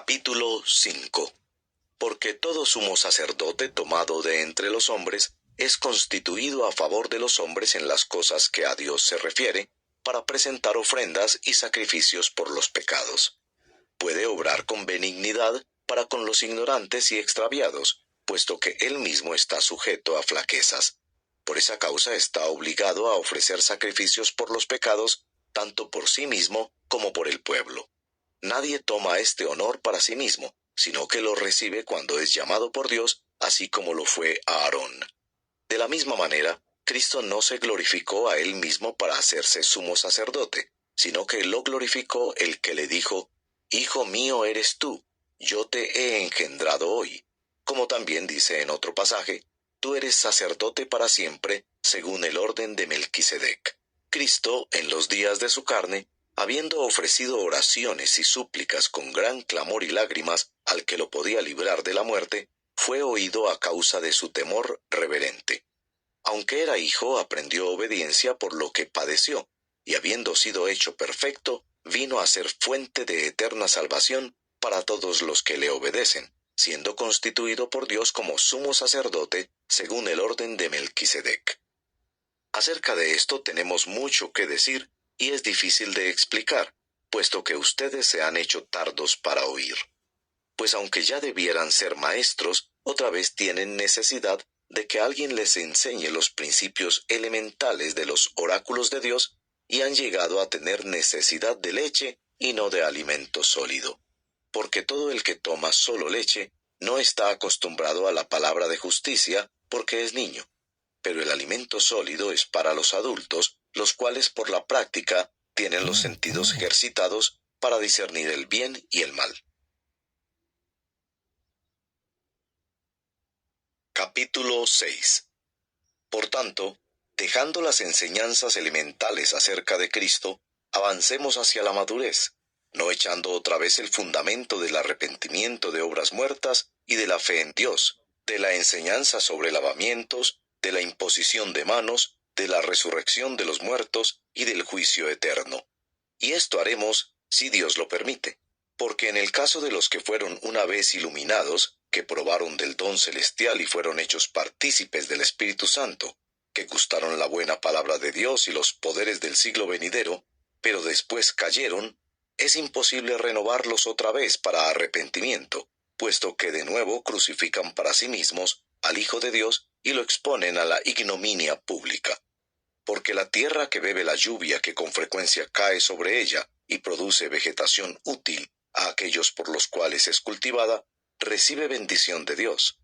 Capítulo 5. Porque todo sumo sacerdote tomado de entre los hombres es constituido a favor de los hombres en las cosas que a Dios se refiere, para presentar ofrendas y sacrificios por los pecados. Puede obrar con benignidad para con los ignorantes y extraviados, puesto que él mismo está sujeto a flaquezas. Por esa causa está obligado a ofrecer sacrificios por los pecados, tanto por sí mismo como por el pueblo. Nadie toma este honor para sí mismo, sino que lo recibe cuando es llamado por Dios, así como lo fue Aarón. De la misma manera, Cristo no se glorificó a él mismo para hacerse sumo sacerdote, sino que lo glorificó el que le dijo: Hijo mío eres tú, yo te he engendrado hoy. Como también dice en otro pasaje: Tú eres sacerdote para siempre, según el orden de Melquisedec. Cristo, en los días de su carne, habiendo ofrecido oraciones y súplicas con gran clamor y lágrimas al que lo podía librar de la muerte, fue oído a causa de su temor reverente. Aunque era hijo, aprendió obediencia por lo que padeció, y habiendo sido hecho perfecto, vino a ser fuente de eterna salvación para todos los que le obedecen, siendo constituido por Dios como sumo sacerdote según el orden de Melquisedec. Acerca de esto tenemos mucho que decir, y es difícil de explicar, puesto que ustedes se han hecho tardos para oír. Pues aunque ya debieran ser maestros, otra vez tienen necesidad de que alguien les enseñe los principios elementales de los oráculos de Dios, y han llegado a tener necesidad de leche y no de alimento sólido. Porque todo el que toma solo leche no está acostumbrado a la palabra de justicia, porque es niño. Pero el alimento sólido es para los adultos, los cuales por la práctica tienen los sentidos ejercitados para discernir el bien y el mal. Capítulo 6. Por tanto, dejando las enseñanzas elementales acerca de Cristo, avancemos hacia la madurez, no echando otra vez el fundamento del arrepentimiento de obras muertas y de la fe en Dios, de la enseñanza sobre lavamientos, de la imposición de manos, de la resurrección de los muertos y del juicio eterno. Y esto haremos si Dios lo permite, porque en el caso de los que fueron una vez iluminados, que probaron del don celestial y fueron hechos partícipes del Espíritu Santo, que gustaron la buena palabra de Dios y los poderes del siglo venidero, pero después cayeron, es imposible renovarlos otra vez para arrepentimiento, puesto que de nuevo crucifican para sí mismos al Hijo de Dios y lo exponen a la ignominia pública. Porque la tierra que bebe la lluvia que con frecuencia cae sobre ella y produce vegetación útil a aquellos por los cuales es cultivada, recibe bendición de Dios.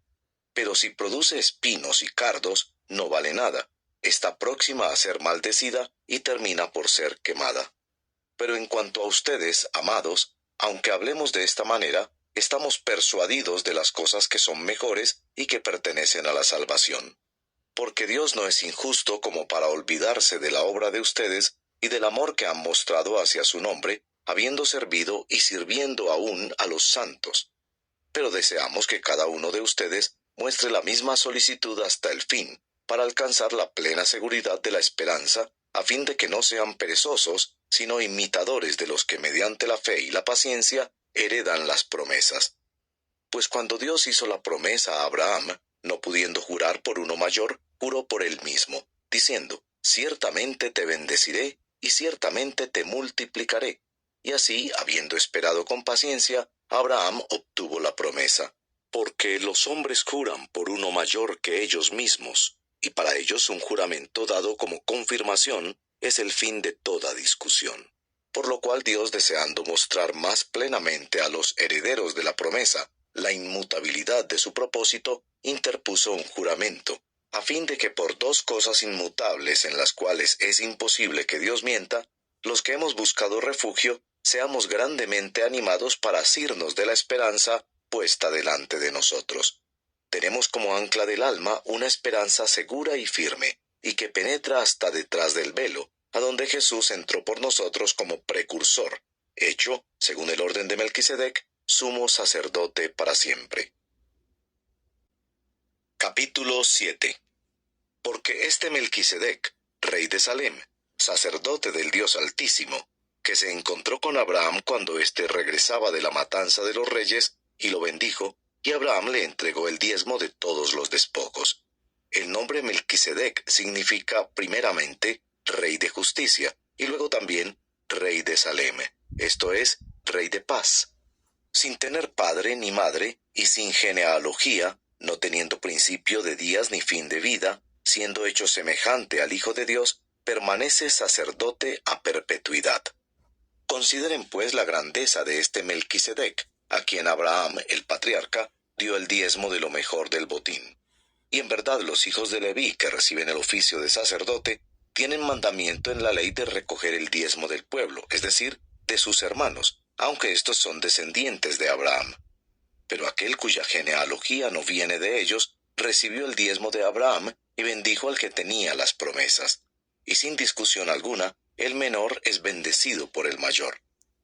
Pero si produce espinos y cardos, no vale nada, está próxima a ser maldecida y termina por ser quemada. Pero en cuanto a ustedes, amados, aunque hablemos de esta manera, estamos persuadidos de las cosas que son mejores y que pertenecen a la salvación. Porque Dios no es injusto como para olvidarse de la obra de ustedes y del amor que han mostrado hacia su nombre, habiendo servido y sirviendo aún a los santos. Pero deseamos que cada uno de ustedes muestre la misma solicitud hasta el fin, para alcanzar la plena seguridad de la esperanza, a fin de que no sean perezosos, sino imitadores de los que mediante la fe y la paciencia heredan las promesas. Pues cuando Dios hizo la promesa a Abraham, no pudiendo jurar por uno mayor, juró por él mismo, diciendo: Ciertamente te bendeciré, y ciertamente te multiplicaré. Y así, habiendo esperado con paciencia, Abraham obtuvo la promesa. Porque los hombres juran por uno mayor que ellos mismos, y para ellos un juramento dado como confirmación es el fin de toda discusión. Por lo cual Dios, deseando mostrar más plenamente a los herederos de la promesa la inmutabilidad de su propósito, interpuso un juramento, a fin de que por dos cosas inmutables en las cuales es imposible que Dios mienta, los que hemos buscado refugio seamos grandemente animados para asirnos de la esperanza puesta delante de nosotros. Tenemos como ancla del alma una esperanza segura y firme, y que penetra hasta detrás del velo, a donde Jesús entró por nosotros como precursor, hecho, según el orden de Melquisedec, sumo sacerdote para siempre. Capítulo 7. Porque este Melquisedec, rey de Salem, sacerdote del Dios Altísimo, que se encontró con Abraham cuando éste regresaba de la matanza de los reyes, y lo bendijo, y Abraham le entregó el diezmo de todos los despojos. El nombre Melquisedec significa primeramente rey de justicia, y luego también rey de Salem, esto es, rey de paz. Sin tener padre ni madre, y sin genealogía, no teniendo principio de días ni fin de vida, siendo hecho semejante al Hijo de Dios, permanece sacerdote a perpetuidad. Consideren pues la grandeza de este Melquisedec, a quien Abraham, el patriarca, dio el diezmo de lo mejor del botín. Y en verdad los hijos de Leví, que reciben el oficio de sacerdote, tienen mandamiento en la ley de recoger el diezmo del pueblo, es decir, de sus hermanos, aunque estos son descendientes de Abraham. Pero aquel cuya genealogía no viene de ellos, recibió el diezmo de Abraham y bendijo al que tenía las promesas. Y sin discusión alguna, el menor es bendecido por el mayor.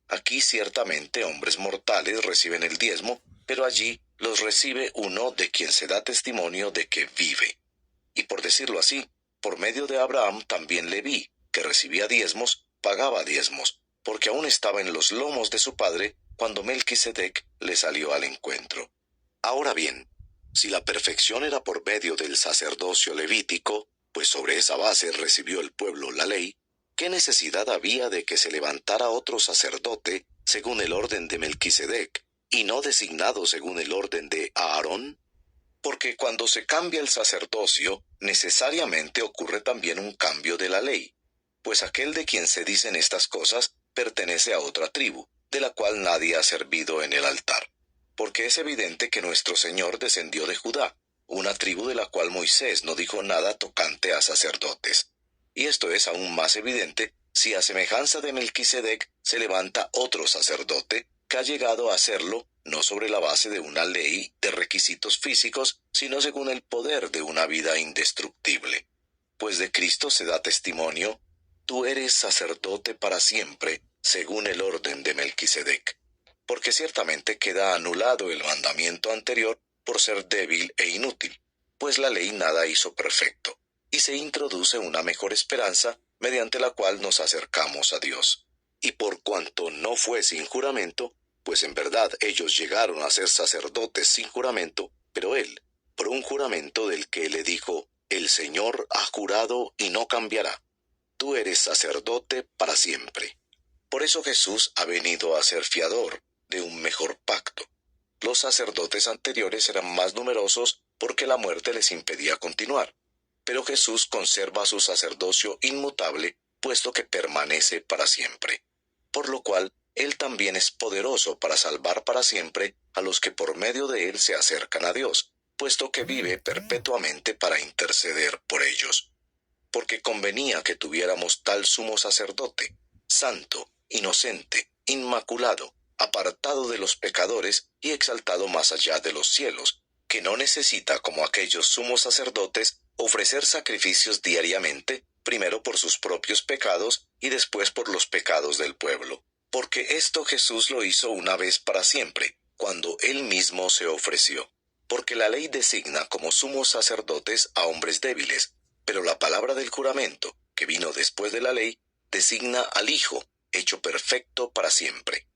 Aquí ciertamente hombres mortales reciben el diezmo, pero allí los recibe uno de quien se da testimonio de que vive. Y por decirlo así, por medio de Abraham también Leví, que recibía diezmos, pagaba diezmos, porque aún estaba en los lomos de su padre cuando Melquisedec le salió al encuentro. Ahora bien, si la perfección era por medio del sacerdocio levítico, pues sobre esa base recibió el pueblo la ley, ¿qué necesidad había de que se levantara otro sacerdote según el orden de Melquisedec, y no designado según el orden de Aarón? Porque cuando se cambia el sacerdocio, necesariamente ocurre también un cambio de la ley, pues aquel de quien se dicen estas cosas pertenece a otra tribu, de la cual nadie ha servido en el altar. Porque es evidente que nuestro Señor descendió de Judá, una tribu de la cual Moisés no dijo nada tocante a sacerdotes. Y esto es aún más evidente si a semejanza de Melquisedec se levanta otro sacerdote que ha llegado a hacerlo no sobre la base de una ley de requisitos físicos, sino según el poder de una vida indestructible. Pues de Cristo se da testimonio: tú eres sacerdote para siempre, según el orden de Melquisedec. Porque ciertamente queda anulado el mandamiento anterior por ser débil e inútil, pues la ley nada hizo perfecto, y se introduce una mejor esperanza mediante la cual nos acercamos a Dios. Y por cuanto no fue sin juramento, pues en verdad ellos llegaron a ser sacerdotes sin juramento, pero él, por un juramento del que le dijo: el Señor ha jurado y no cambiará, tú eres sacerdote para siempre. Por eso Jesús ha venido a ser fiador de un mejor pacto. Los sacerdotes anteriores eran más numerosos porque la muerte les impedía continuar, pero Jesús conserva su sacerdocio inmutable, puesto que permanece para siempre. Por lo cual, Él también es poderoso para salvar para siempre a los que por medio de Él se acercan a Dios, puesto que vive perpetuamente para interceder por ellos. Porque convenía que tuviéramos tal sumo sacerdote, santo, inocente, inmaculado, apartado de los pecadores y exaltado más allá de los cielos, que no necesita, como aquellos sumos sacerdotes, ofrecer sacrificios diariamente, primero por sus propios pecados y después por los pecados del pueblo. Porque esto Jesús lo hizo una vez para siempre, cuando Él mismo se ofreció. Porque la ley designa como sumos sacerdotes a hombres débiles, pero la palabra del juramento, que vino después de la ley, designa al Hijo, hecho perfecto para siempre.